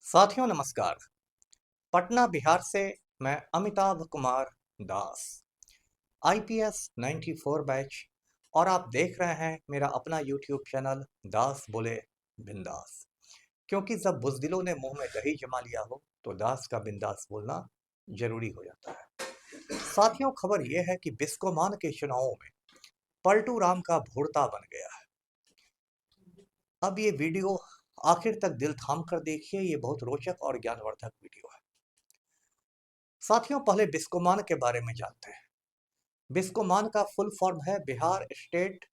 साथियों नमस्कार। पटना बिहार से मैं अमिताभ कुमार दास, आईपीएस 94 बैच, और आप देख रहे हैं मेरा अपना यूट्यूब चैनल दास बोले बिंदास। क्योंकि जब बुजदिलों ने मुंह में दही जमा लिया हो तो दास का बिंदास बोलना जरूरी हो जाता है। साथियों, खबर यह है कि बिस्कोमान के चुनावों में पलटू राम का भोरता बन गया है। अब ये वीडियो आखिर तक दिल थाम कर देखिए, ये बहुत रोचक और ज्ञानवर्धक वीडियो है। साथियों, पहले बिस्कोमान के बारे में जानते हैं। बिस्कोमान का फुल फॉर्म है Bihar state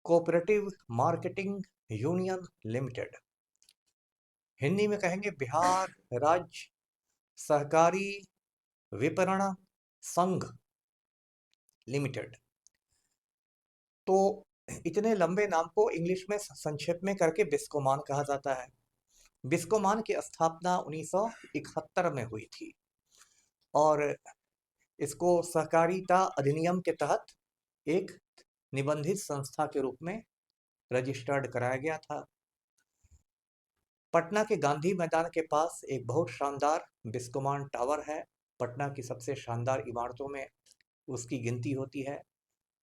cooperative marketing union limited. Hindi में कहेंगे बिहार राज्य सहकारी विपणन संघ लिमिटेड। तो इतने लंबे नाम को इंग्लिश में संक्षेप में करके बिस्कोमान कहा जाता है। बिस्कोमान की स्थापना 1971 में हुई थी और इसको सहकारिता अधिनियम के तहत एक निबंधित संस्था के रूप में रजिस्टर्ड कराया गया था। पटना के गांधी मैदान के पास एक बहुत शानदार बिस्कोमान टावर है। पटना की सबसे शानदार इमारतों में उसकी गिनती होती है,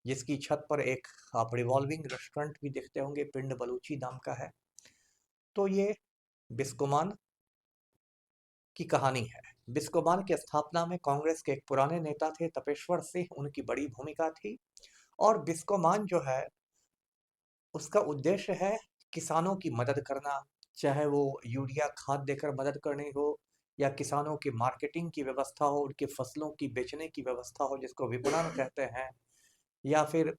जिसकी छत पर एक आप रिवॉल्विंग रेस्टोरेंट भी देखते होंगे, पिंड बलूची नाम का है। तो ये बिस्कोमान की कहानी है। बिस्कोमान की स्थापना में कांग्रेस के एक पुराने नेता थे तपेश्वर सिंह, उनकी बड़ी भूमिका थी। और बिस्कोमान जो है उसका उद्देश्य है किसानों की मदद करना, चाहे वो यूरिया खाद देकर मदद करनी हो, या किसानों की मार्केटिंग की व्यवस्था हो, उनकी फसलों की बेचने की व्यवस्था हो जिसको विपणन कहते हैं, या फिर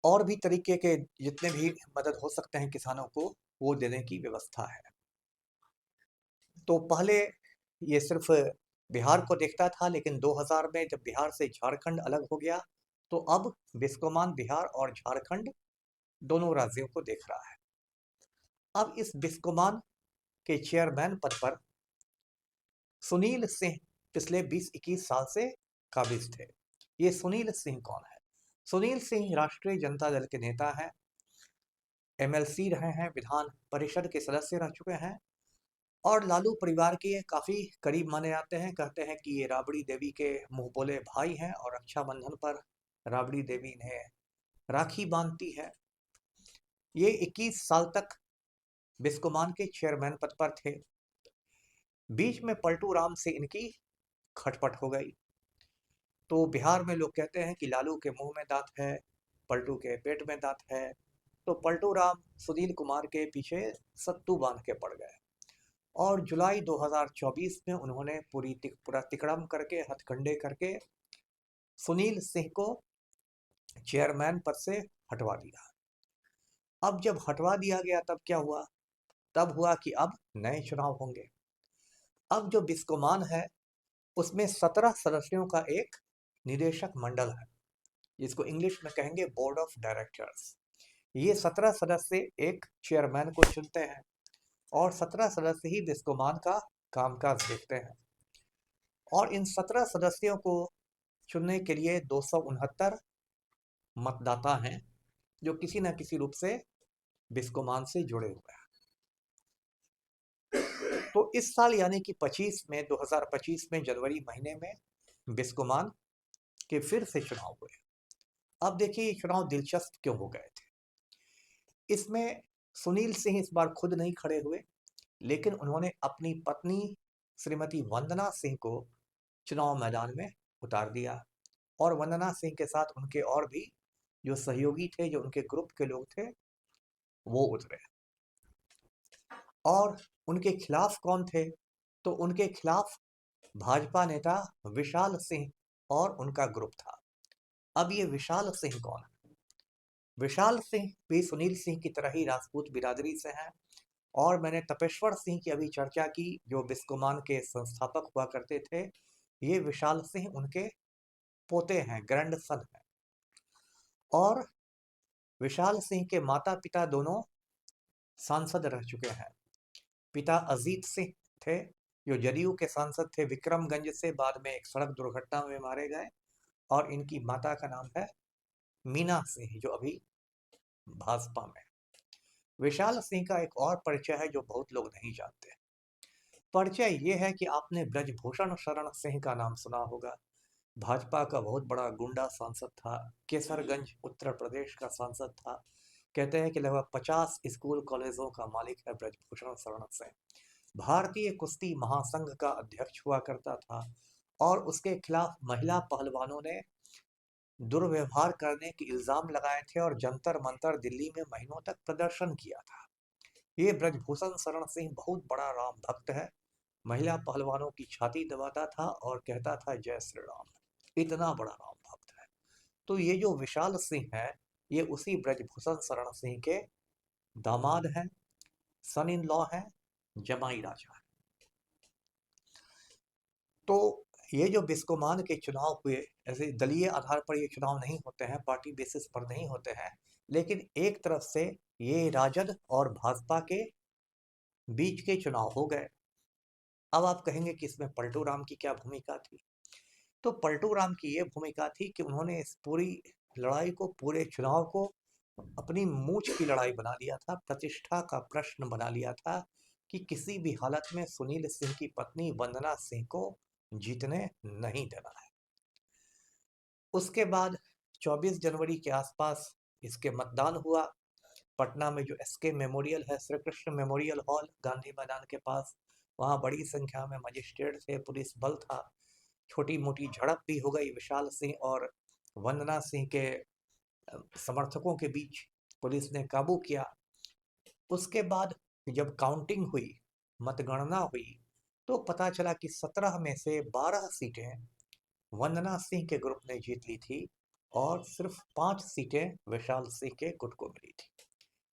और भी तरीके के जितने भी मदद हो सकते हैं किसानों को, वो देने की व्यवस्था है। तो पहले ये सिर्फ बिहार को देखता था, लेकिन 2000 में जब बिहार से झारखंड अलग हो गया तो अब बिस्कोमान बिहार और झारखंड दोनों राज्यों को देख रहा है। अब इस बिस्कोमान के चेयरमैन पद पर सुनील सिंह पिछले 20-21 साल से काबिज थे। ये सुनील सिंह कौन है? सुनील सिंह राष्ट्रीय जनता दल के नेता हैं, एमएलसी रहे हैं, विधान परिषद के सदस्य रह चुके हैं और लालू परिवार के काफी करीब माने जाते हैं। कहते हैं कि ये राबड़ी देवी के मुंह बोले भाई हैं और रक्षाबंधन पर राबड़ी देवी इन्हें राखी बांधती है। ये 21 साल तक बिस्कोमान के चेयरमैन पद पर थे। बीच में पलटू राम से इनकी खटपट हो गई। तो बिहार में लोग कहते हैं कि लालू के मुंह में दांत है, पलटू के पेट में दांत है। तो पलटू राम सुनील कुमार के पीछे सत्तू बांध के पड़ गए और जुलाई 2024 में उन्होंने पूरा तिकड़म करके हथकंडे करके सुनील सिंह को चेयरमैन पद से हटवा दिया। अब जब हटवा दिया गया तब क्या हुआ? तब हुआ कि अब नए चुनाव होंगे। अब जो बिस्कोमान है उसमें 17 सदस्यों का एक निदेशक मंडल है, जिसको इंग्लिश में कहेंगे बोर्ड ऑफ डायरेक्टर्स। ये 17 सदस्य एक चेयरमैन को चुनते हैं और 17 सदस्य ही बिस्कोमान का कामकाज देखते हैं। और इन 17 सदस्यों को चुनने के लिए 269 मतदाता हैं जो किसी न किसी रूप से बिस्कोमान से जुड़े हुए हैं। तो इस साल यानी कि 2025 में जनवरी महीने में बिस्कोमान के फिर से चुनाव हुए। अब देखिए ये चुनाव दिलचस्प क्यों हो गए थे। इसमें सुनील सिंह इस बार खुद नहीं खड़े हुए, लेकिन उन्होंने अपनी पत्नी श्रीमती वंदना सिंह को चुनाव मैदान में उतार दिया और वंदना सिंह के साथ उनके और भी जो सहयोगी थे, जो उनके ग्रुप के लोग थे, वो उतरे। और उनके खिलाफ कौन थे? तो उनके खिलाफ भाजपा नेता विशाल सिंह और उनका ग्रुप था। अब ये विशाल सिंह कौन है? विशाल सिंह भी सुनील सिंह की तरह ही राजपूत बिरादरी से हैं और मैंने तपेश्वर सिंह की अभी चर्चा की जो बिस्कोमान के संस्थापक हुआ करते थे। ये विशाल सिंह उनके पोते हैं, ग्रैंड सन हैं। और विशाल सिंह के माता पिता दोनों सांसद रह चुके हैं। पिता अजीत सिंह थे जो जदयू के सांसद थे विक्रमगंज से, बाद में एक सड़क दुर्घटना में मारे गए। और इनकी माता का नाम है मीना सिंह जो अभी भाजपा में। विशाल सिंह का एक और परिचय है जो बहुत लोग नहीं जानते। परिचय ये है कि आपने ब्रजभूषण शरण सिंह का नाम सुना होगा। भाजपा का बहुत बड़ा गुंडा सांसद था। केसरगंज उत्तर प्रदेश का सांसद था। कहते हैं कि लगभग 50 स्कूल कॉलेजों का मालिक है ब्रजभूषण शरण सिंह। भारतीय कुश्ती महासंघ का अध्यक्ष हुआ करता था और उसके खिलाफ महिला पहलवानों ने दुर्व्यवहार करने के इल्जाम लगाए थे और जंतर मंतर दिल्ली में महीनों तक प्रदर्शन किया था। ये ब्रजभूषण शरण सिंह बहुत बड़ा राम भक्त है। महिला पहलवानों की छाती दबाता था और कहता था जय श्री राम। इतना बड़ा राम भक्त है। तो ये जो विशाल सिंह है, ये उसी ब्रजभूषण शरण सिंह के दामाद हैं, सन इन लॉ है, जमाई राजा है। तो ये जो बिस्कोमान के चुनाव हुए, ऐसे दलीय आधार पर ये चुनाव नहीं होते हैं, पार्टी बेसिस पर नहीं होते हैं, लेकिन एक तरफ से ये राजद और भाजपा के बीच के चुनाव हो गए। अब आप कहेंगे कि इसमें पलटू राम की क्या भूमिका थी? तो पलटू राम की ये भूमिका थी कि उन्होंने इस पूरी लड़ाई को, पूरे चुनाव को अपनी मूंछ की लड़ाई बना लिया था, प्रतिष्ठा का प्रश्न बना लिया था कि किसी भी हालत में सुनील सिंह की पत्नी वंदना सिंह को जीतने नहीं देना है। उसके बाद 24 जनवरी के आसपास इसके मतदान हुआ। पटना में जो एसके मेमोरियल है, श्री कृष्ण मेमोरियल हॉल, गांधी मैदान के पास, वहाँ बड़ी संख्या में मजिस्ट्रेट थे, पुलिस बल था। छोटी मोटी झड़प भी हो गई विशाल सिंह और वंदना सिंह के समर्थकों के बीच। पुलिस ने काबू किया। उसके बाद जब काउंटिंग हुई, मतगणना हुई, तो पता चला कि 17 में से 12 सीटें वंदना सिंह के ग्रुप ने जीत ली थी और सिर्फ 5 सीटें विशाल सिंह के गुट को मिली थी।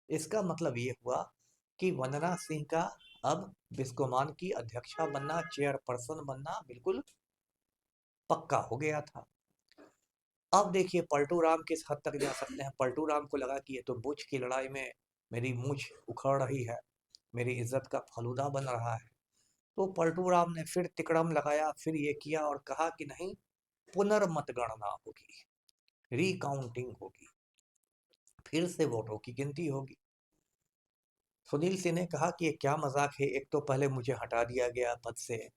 इसका मतलब ये हुआ कि वंदना सिंह का अब बिस्कोमान की अध्यक्षा बनना, चेयरपर्सन बनना बिल्कुल पक्का हो गया था। अब देखिए पलटू राम किस हद तक जा सकते हैं। पलटू राम को लगा कि ये तो मूंछ की लड़ाई में मेरी मूंछ उखड़ रही है, मेरी इज्जत का फलूदा बन रहा है। तो पलटू राम ने फिर तिकड़म लगाया, फिर ये किया और कहा कि नहीं, पुनर्मतगणना होगी, रिकाउंटिंग होगी, फिर से वोटों की गिनती होगी। सुनील सिंह ने कहा कि ये क्या मजाक है, एक तो पहले मुझे हटा दिया गया पद से,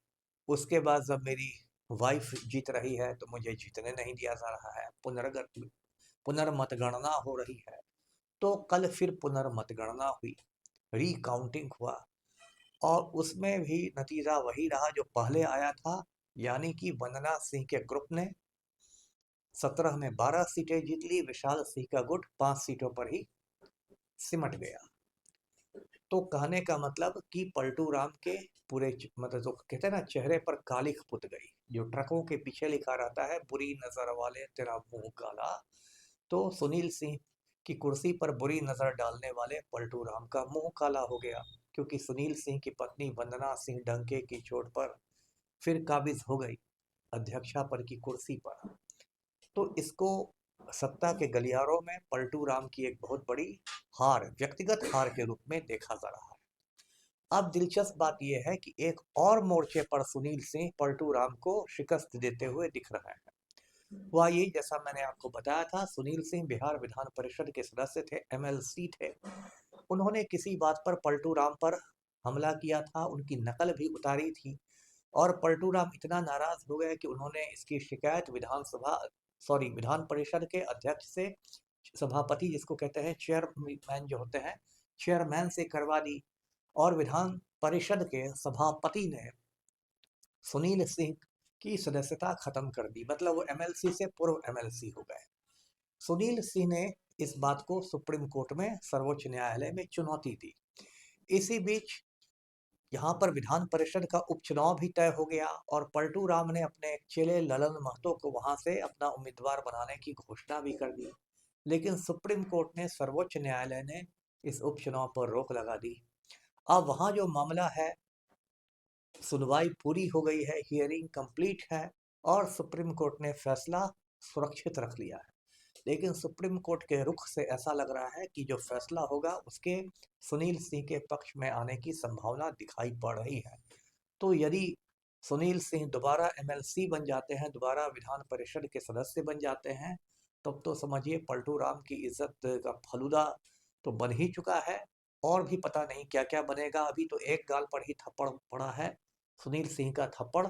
उसके बाद जब मेरी वाइफ जीत रही है तो मुझे जीतने नहीं दिया जा रहा है, पुनर्मतगणना हो रही है। तो कल फिर पुनर्मतगणना हुई, रिकाउंटिंग हुआ और उसमें भी नतीजा वही रहा जो पहले आया था, यानी कि वंदना सिंह के ग्रुप ने 17 में 12 सीटें जीत ली, विशाल सिंह का गुट 5 सीटों पर ही सिमट गया। तो कहने का मतलब कि पलटू राम के पूरे मतलब जो कहते हैं ना, चेहरे पर कालिख पुत गई। जो ट्रकों के पीछे लिखा रहता है, बुरी नजर वाले तेरा मुंह काला, तो सुनील सिंह की कुर्सी पर बुरी नजर डालने वाले पलटू राम का मुंह काला हो गया, क्योंकि सुनील सिंह की पत्नी वंदना सिंह डंके की चोट पर फिर काबिज हो गई अध्यक्षा पर की कुर्सी पर। तो इसको सत्ता के गलियारों में पलटू राम की एक बहुत बड़ी हार, व्यक्तिगत हार के रूप में देखा जा रहा है। अब दिलचस्प बात यह है कि एक और मोर्चे पर सुनील सिंह पलटू राम को शिकस्त देते हुए दिख रहे हैं। वह ये, जैसा मैंने आपको बताया था, सुनील सिंह बिहार विधान परिषद के सदस्य थे, एमएलसी थे। उन्होंने किसी बात पर पलटू राम पर हमला किया था, उनकी नकल भी उतारी थी और पलटू राम इतना नाराज हो गए कि उन्होंने इसकी शिकायत विधान परिषद के अध्यक्ष से, सभापति जिसको कहते हैं, चेयरमैन जो होते हैं, चेयरमैन से करवा दी और विधान परिषद के सभापति ने सुनील सिंह की सदस्यता खत्म कर दी, मतलब वो एमएलसी से पूर्व एमएलसी हो गए। सुनील सिंह ने इस बात को सुप्रीम कोर्ट में, सर्वोच्च न्यायालय में चुनौती दी। इसी बीच यहाँ पर विधान परिषद का उपचुनाव भी तय हो गया और पलटू राम ने अपने चेले ललन महतो को वहां से अपना उम्मीदवार बनाने की घोषणा भी कर दी। लेकिन सुप्रीम कोर्ट ने, सर्वोच्च न्यायालय ने इस उपचुनाव पर रोक लगा दी। अब वहां जो मामला है, सुनवाई पूरी हो गई है, हियरिंग कंप्लीट है और सुप्रीम कोर्ट ने फैसला सुरक्षित रख लिया है। लेकिन सुप्रीम कोर्ट के रुख से ऐसा लग रहा है कि जो फैसला होगा उसके सुनील सिंह के पक्ष में आने की संभावना दिखाई पड़ रही है। तो यदि सुनील सिंह दोबारा एमएलसी बन जाते हैं, दोबारा विधान परिषद के सदस्य बन जाते हैं, तब तो समझिए पलटू राम की इज्जत का फलूदा तो बन ही चुका है और भी पता नहीं क्या-क्या बनेगा। अभी तो एक गाल पर ही थप्पड़ पड़ा है। सुनील सिंह का थप्पड़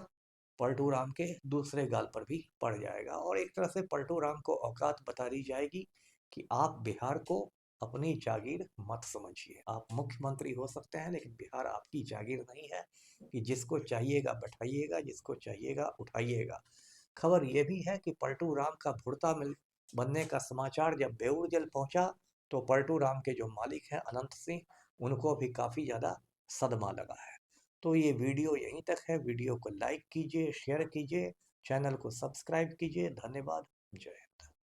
पलटू राम के दूसरे गाल पर भी पड़ जाएगा और एक तरह से पलटू राम को औकात बता दी जाएगी कि आप बिहार को अपनी जागीर मत समझिए। आप मुख्यमंत्री हो सकते हैं लेकिन बिहार आपकी जागीर नहीं है कि जिसको चाहिएगा बैठाइएगा, जिसको चाहिएगा उठाइएगा। खबर यह भी है कि पलटू राम का भुड़ता मिल बनने का समाचार जब बेऊर जेल पहुंचा तो पलटू राम के जो मालिक हैं अनंत सिंह, उनको भी काफ़ी ज़्यादा सदमा लगा है। तो ये वीडियो यहीं तक है। वीडियो को लाइक कीजिए, शेयर कीजिए, चैनल को सब्सक्राइब कीजिए। धन्यवाद। जय हिंद।